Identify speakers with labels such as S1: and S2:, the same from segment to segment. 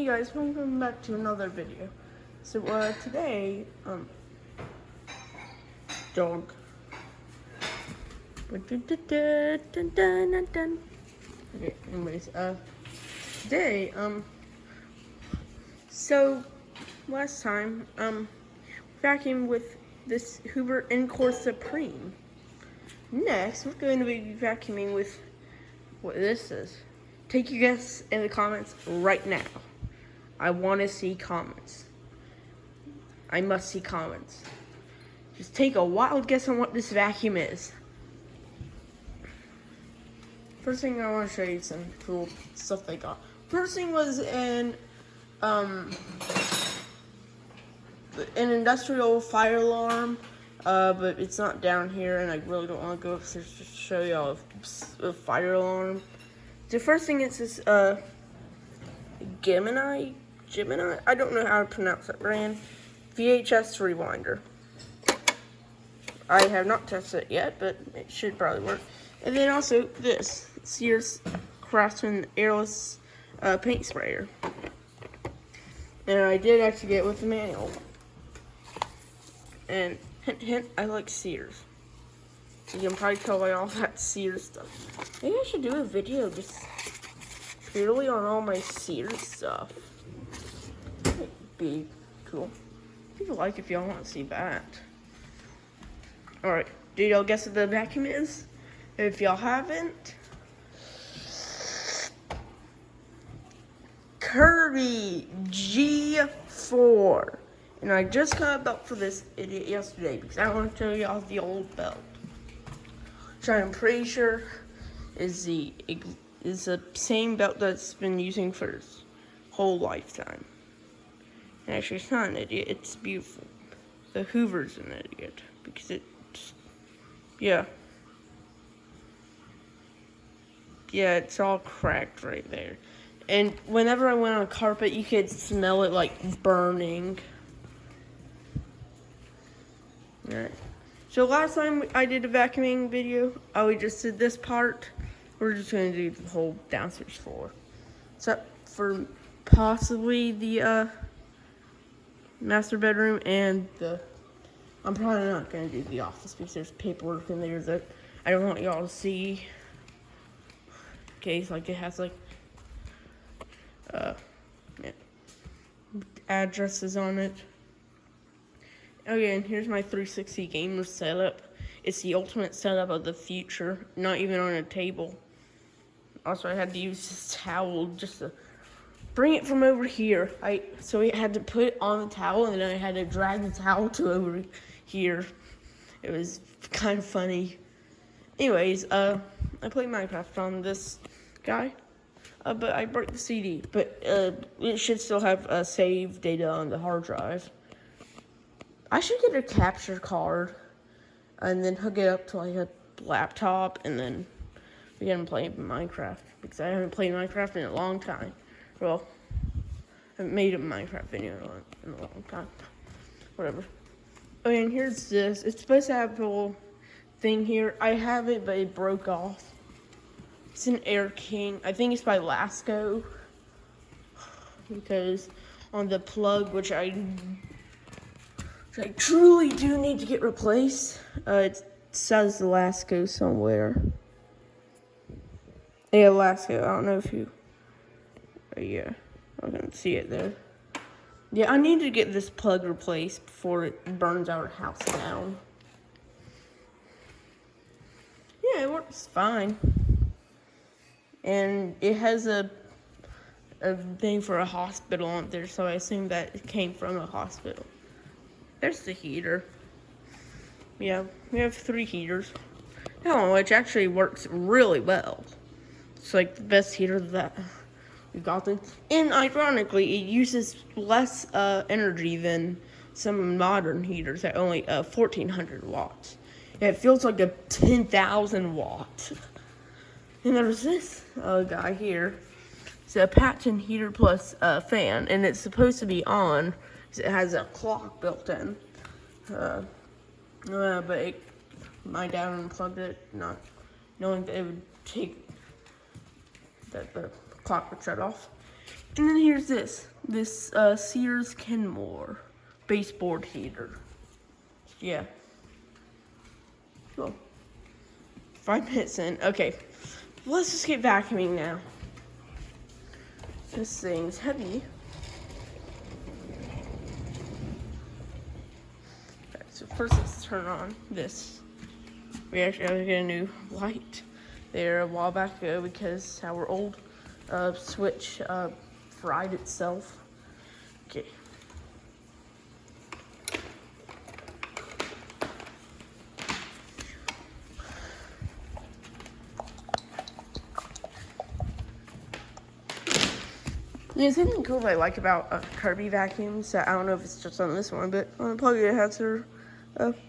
S1: guys, welcome back to another video. So today, dog. Okay, anyways, today, so last time, vacuumed with this Hoover Encore Supreme. Next, we're going to be vacuuming with what this is. Take your guess in the comments right now. I want to see comments. I must see comments. Just take a wild guess on what this vacuum is. First thing, I want to show you some cool stuff they got. First thing was an industrial fire alarm, but it's not down here, and I really don't want to go upstairs to show y'all a fire alarm. The first thing is this Gemini, I don't know how to pronounce that brand, VHS rewinder. I have not tested it yet, but it should probably work. And then also this Sears Craftsman airless paint sprayer. And I did actually get it with the manual. And hint, hint, I like Sears. You can probably tell by all that Sears stuff. Maybe I should do a video just purely on all my Sears stuff. That'd be cool. Leave a like if y'all want to see that. Alright, do y'all guess what the vacuum is? If y'all haven't, Kirby G4. And I just got a belt for this idiot yesterday because I want to show y'all the old belt. Which I'm pretty sure is the same belt that's been using for his whole lifetime. And actually, it's not an idiot, it's beautiful. The Hoover's an idiot because it's, yeah, it's all cracked right there. And whenever I went on carpet, you could smell it like burning. Alright. So last time I did a vacuuming video, we just did this part. We're just going to do the whole downstairs floor. Except for possibly the master bedroom and I'm probably not going to do the office because there's paperwork in there that I don't want y'all to see. Okay, so like it has like addresses on it. Okay, and here's my 360 gamer setup. It's the ultimate setup of the future, not even on a table. Also, I had to use this towel just to bring it from over here. So I had to put it on the towel, and then I had to drag the towel to over here. It was kind of funny. Anyways, I played Minecraft on this guy, but I broke the CD. But it should still have save data on the hard drive. I should get a capture card and then hook it up to like a laptop and then begin playing Minecraft because I haven't played Minecraft in a long time. Well, I haven't made a Minecraft video in a long time. Whatever. Oh, and here's this. It's supposed to have a little thing here. I have it, but it broke off. It's an Air King. I think it's by Lasco because on the plug, which I truly do need to get replaced. It says Lasco somewhere. Yeah, Lasco. I don't know if you. Yeah, I can see it there. Yeah, I need to get this plug replaced before it burns our house down. Yeah, it works fine. And it has a thing for a hospital on there, so I assume that it came from a hospital. There's the heater. Yeah, we have 3 heaters. That one, which actually works really well. It's like the best heater that we've gotten. And ironically, it uses less energy than some modern heaters at only 1,400 watts. Yeah, it feels like a 10,000 watt. And there's this guy here. It's a Patton heater plus fan, and it's supposed to be on. It has a clock built in, but my dad unplugged it, not knowing that it would take, that the clock would shut off. And then here's this Sears Kenmore baseboard heater. Yeah. Cool. 5 minutes in. Okay. Let's just get vacuuming now. This thing's heavy. Okay, so first let's turn on this. We actually have to get a new light there a while back ago because our old switch fried itself. Okay. There's something cool that I like about Kirby vacuums. I don't know if it's just on this one, but on the plug it has their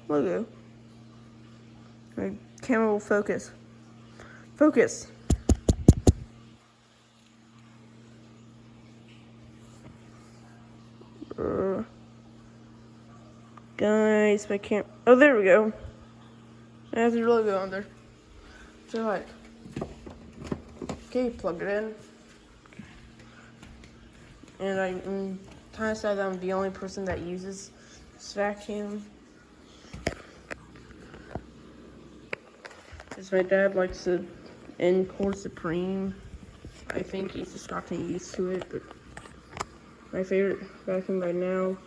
S1: logo. My camera will focus. Focus. Guys, I can't. Oh, there we go. It has your logo on there. So like, okay, plug it in. And I'm kind of sad that I'm the only person that uses this vacuum. Because my dad likes the Encore Supreme. I think he's just gotten used to it, but my favorite vacuum right now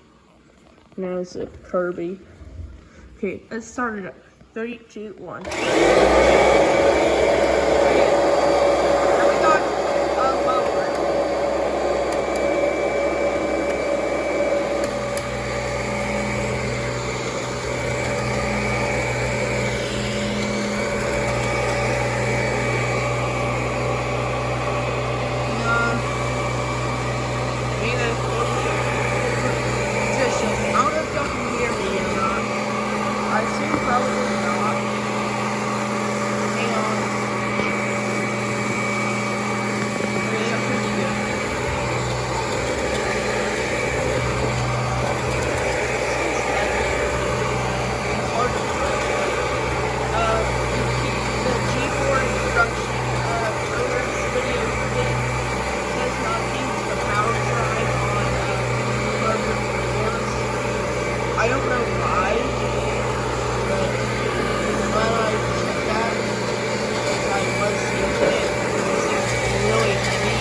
S1: is a Kirby. Okay, let's start it up. 3, 2, 1. I don't know why, but when I checked that, I was using it. It's really heavy.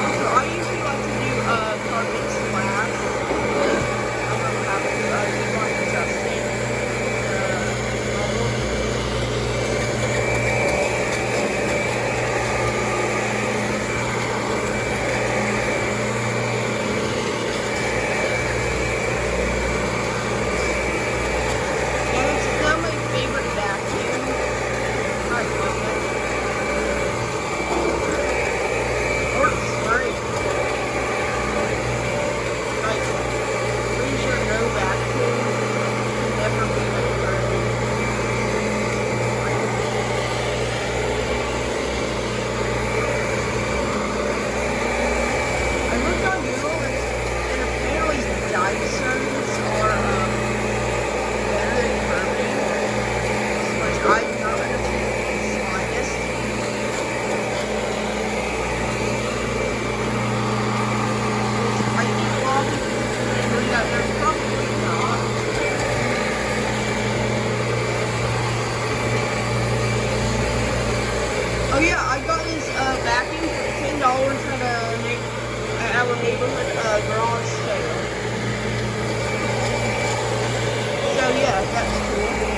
S1: Also, I usually like to do carpet slabs. Oh yeah, I got this vacuum for $10 at our neighborhood garage sale. So yeah, that's cool.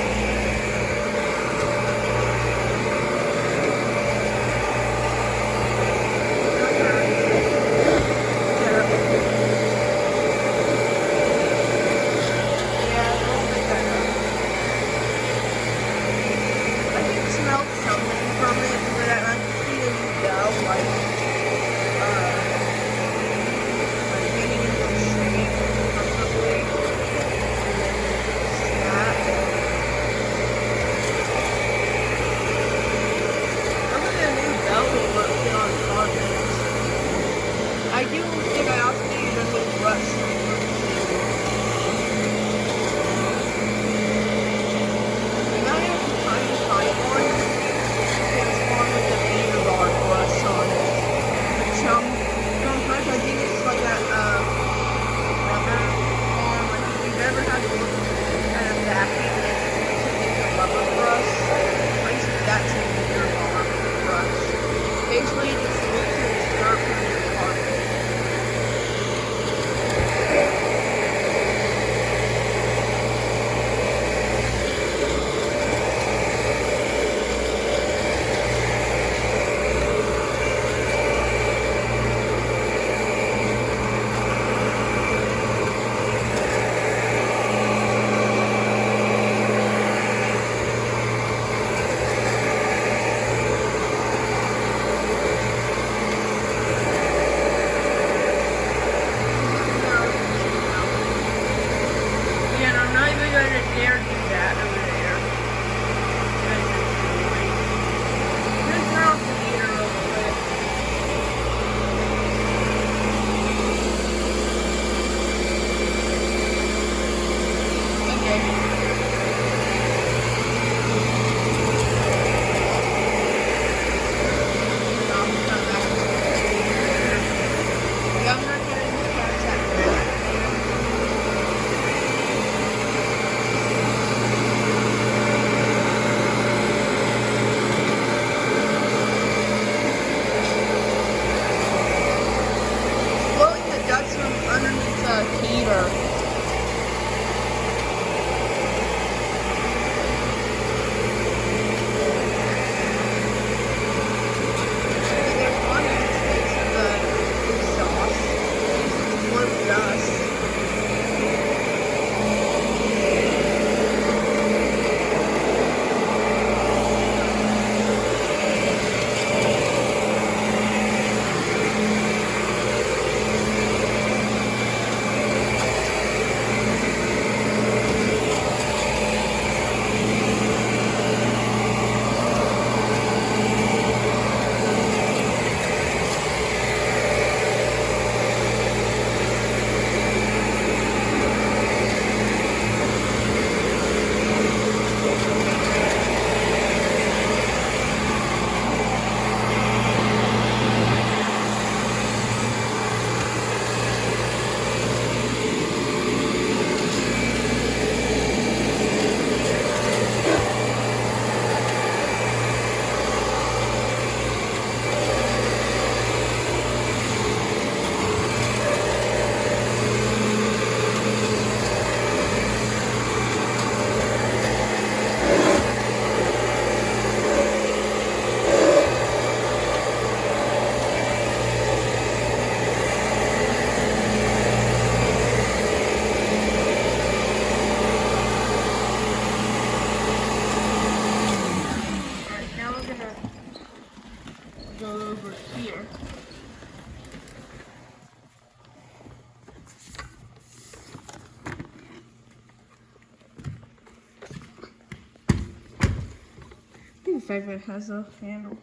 S1: fact that it has a handle.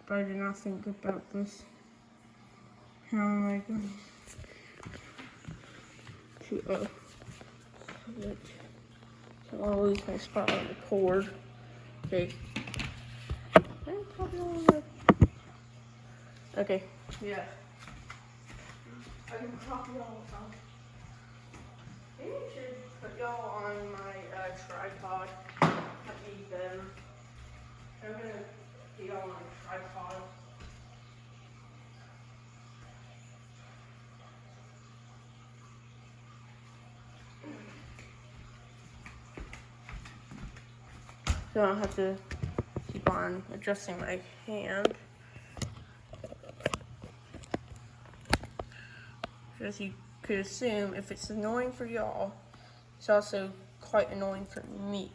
S1: But I did not think about this. How am I going to put it? So I'll lose my spot on the cord. Okay. Okay, yeah. I can copy all of them. Maybe I should put y'all on my tripod. I need them. I'm gonna put y'all on a tripod. So I don't have to keep on adjusting my hand. As you could assume, if it's annoying for y'all, it's also quite annoying for me.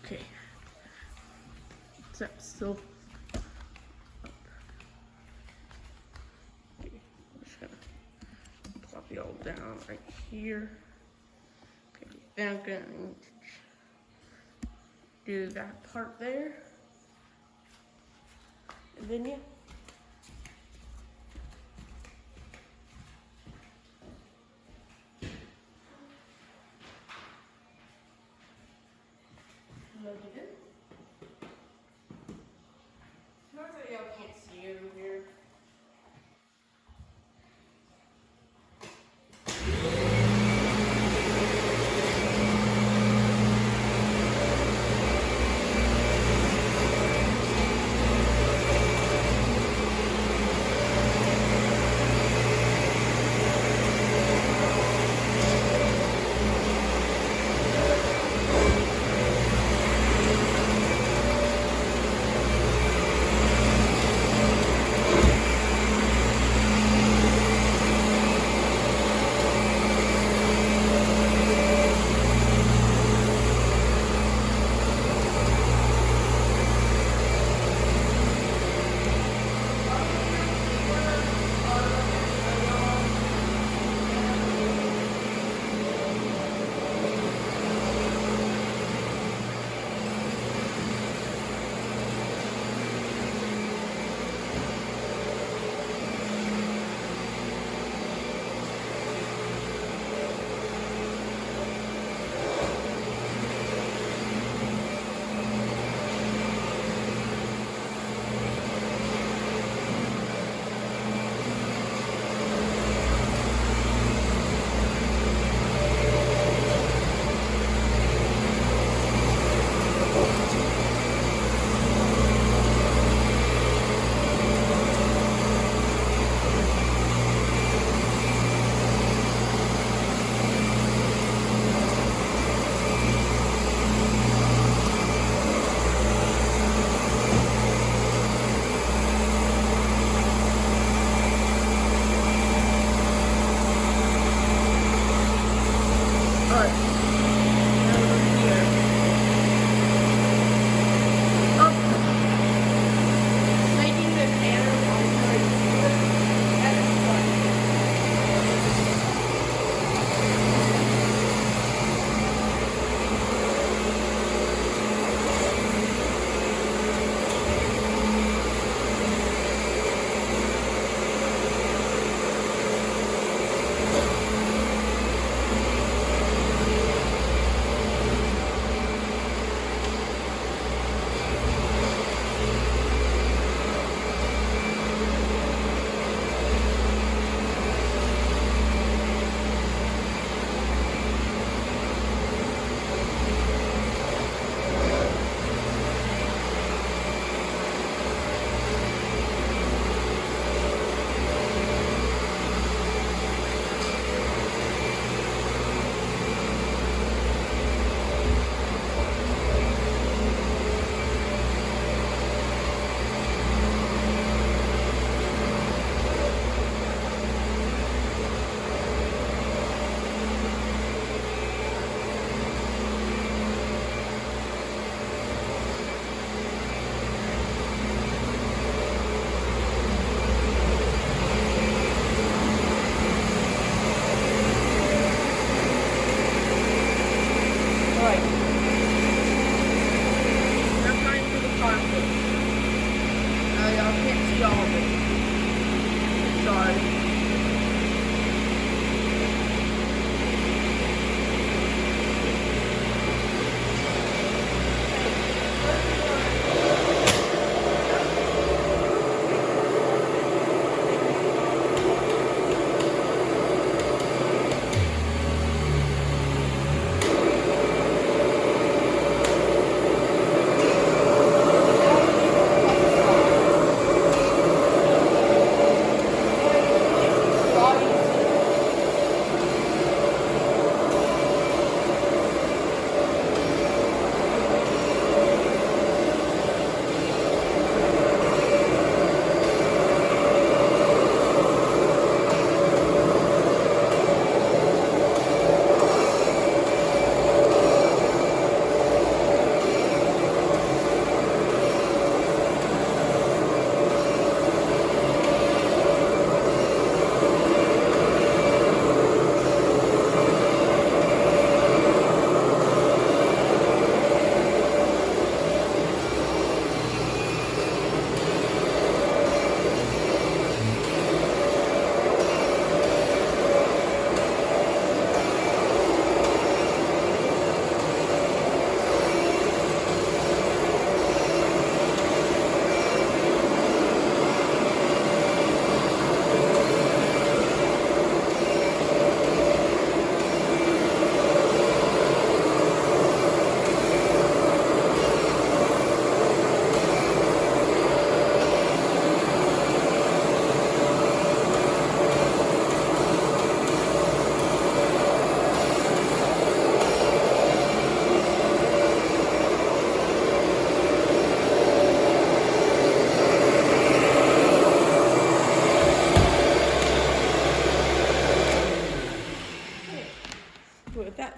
S1: Okay. So still. Okay. I'm just gonna plop y'all down right here. Okay. Then I'm gonna do that part there. And then yeah. Not that y'all can't see over here.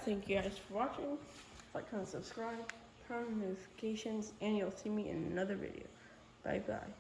S1: thank you guys for watching. Like, comment, subscribe, turn on notifications, and you'll see me in another video. Bye bye.